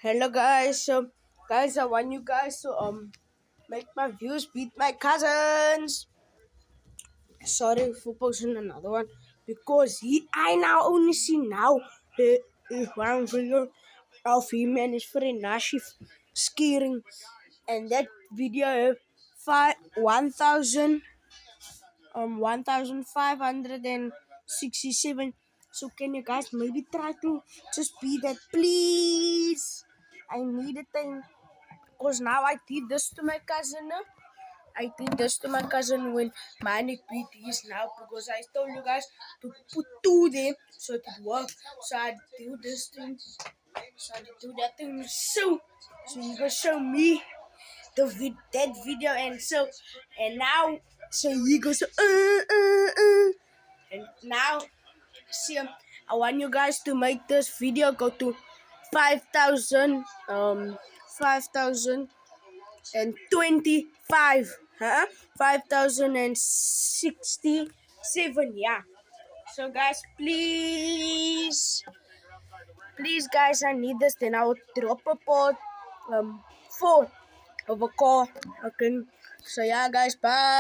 Hello guys, guys, I want you guys to make my views beat my cousins. Sorry for posting another one because I now only see now one video of him and his friend Nashif skiing, and that video have 1,567. So can you guys maybe try to just beat that, please? I need a thing. Because now I did this to my cousin. I did this to my cousin when Manik beat his now because I told you guys to put two there so it would work. So I do this thing. So I do that thing. So you guys show me that video and now so he goes and now see I want you guys to make this video go to 5,000 5,025, 5,067, yeah. So guys, please guys, I need this. Then I will drop a pod 4 of a call. Okay. So yeah guys, bye.